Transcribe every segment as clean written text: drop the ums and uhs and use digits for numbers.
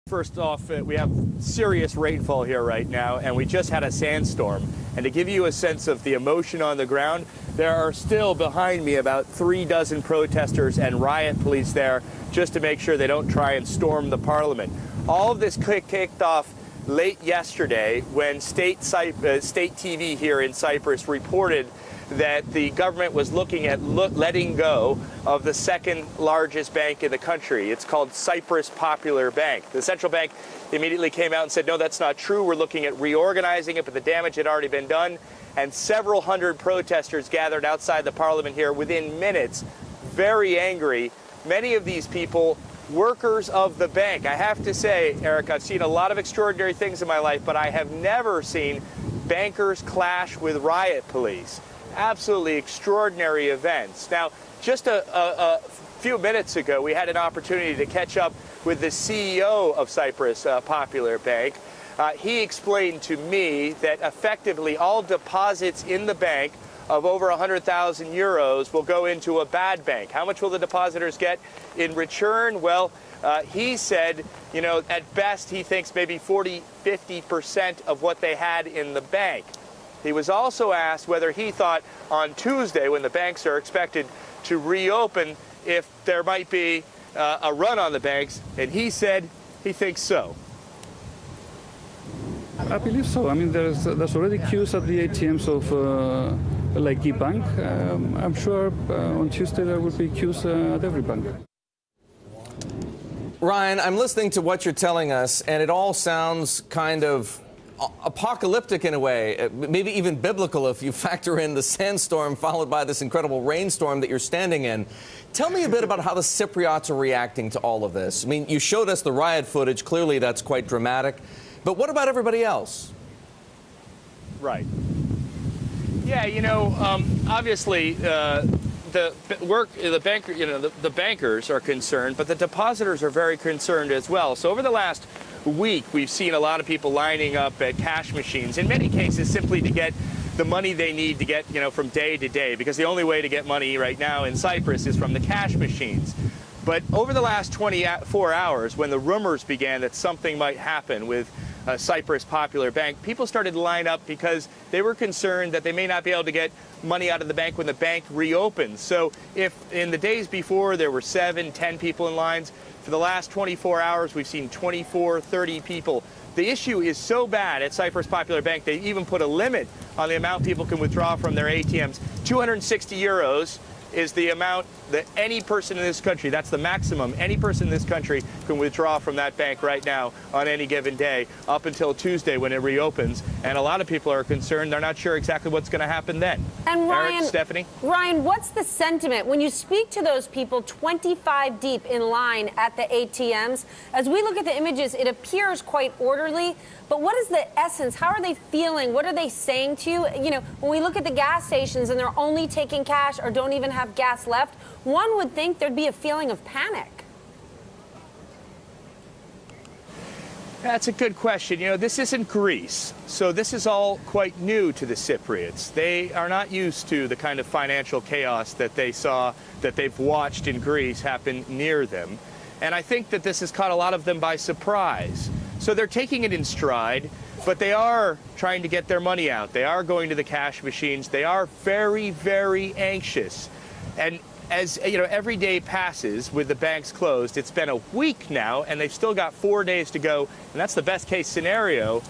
First off, we have serious rainfall here right now, and we just had a sandstorm. And to give you a sense of the emotion on the ground, there are still behind me about 3 dozen protesters and riot police there just to make sure they don't try and storm the parliament. All of this kicked off late yesterday when state TV here in Cyprus reported that the government was looking at letting go of the second largest bank in the country. It's called Cyprus Popular Bank. The central bank immediately came out and said, no, that's not true. We're looking at reorganizing it, but the damage had already been done. And several hundred protesters gathered outside the parliament here within minutes, very angry. Many of these people, workers of the bank. I have to say, Eric, I've seen a lot of extraordinary things in my life, but I have never seen bankers clash with riot police. Absolutely extraordinary events. Now, just a few minutes ago, we had an opportunity to catch up with the CEO of Cyprus Popular Bank. He explained to me that effectively all deposits in the bank of over 100,000 euros will go into a bad bank. How much will the depositors get in return? Well, he said, you know, at best he thinks maybe 40–50% of what they had in the bank. He was also asked whether he thought on Tuesday, when the banks are expected to reopen, if there might be a run on the banks, and he said he thinks so. I believe so. I mean, there's already queues at the ATMs of like eBank. I'm sure on Tuesday there will be queues at every bank. Ryan, I'm listening to what you're telling us, and it all sounds kind of apocalyptic in a way, maybe even biblical if you factor in the sandstorm followed by this incredible rainstorm that you're standing in. Tell me a bit about how the Cypriots are reacting to all of this. I mean, you showed us the riot footage. Clearly, that's quite dramatic. But what about everybody else? Right. Yeah, you know, obviously, the bankers are concerned, but the depositors are very concerned as well. So over the last week, we've seen a lot of people lining up at cash machines, in many cases simply to get the money they need to get, you know, from day to day, because the only way to get money right now in Cyprus is from the cash machines. But over the last 24 hours, when the rumors began that something might happen with Cyprus Popular Bank, people started to line up because they were concerned that they may not be able to get money out of the bank when the bank reopens. So if in the days before there were 7, 10 people in lines, for the last 24 hours we've seen 24, 30 people. The issue is so bad at Cyprus Popular Bank, they even put a limit on the amount people can withdraw from their ATMs. 260 euros is the amount that any person in this country, that's the maximum, any person in this country can withdraw from that bank right now on any given day up until Tuesday when it reopens. And a lot of people are concerned. They're not sure exactly what's going to happen then. And Ryan, Eric, Stephanie? Ryan, what's the sentiment when you speak to those people 25 deep in line at the ATMs? As we look at the images, it appears quite orderly. But what is the essence? How are they feeling? What are they saying to you? You know, when we look at the gas stations and they're only taking cash or don't even have gas left, one would think there'd be a feeling of panic. That's a good question. You know, this isn't Greece, so this is all quite new to the Cypriots. They are not used to the kind of financial chaos that they saw, that they've watched in Greece happen near them. And I think that this has caught a lot of them by surprise. So they're taking it in stride, but they are trying to get their money out. They are going to the cash machines. They are very, very anxious. And as you know, every day passes with the banks closed. It's been a week now, and they've still got 4 days to go, and that's the best case scenario.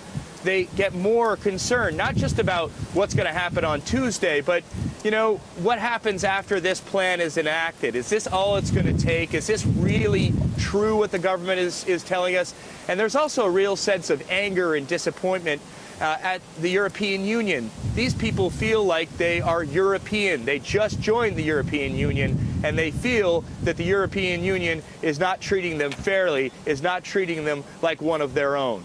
They get more concerned, not just about what's going to happen on Tuesday, but, you know, what happens after this plan is enacted? Is this all it's going to take? Is this really true what the government is telling us? And there's also a real sense of anger and disappointment at the European Union. These people feel like they are European. They just joined the European Union, and they feel that the European Union is not treating them fairly, is not treating them like one of their own.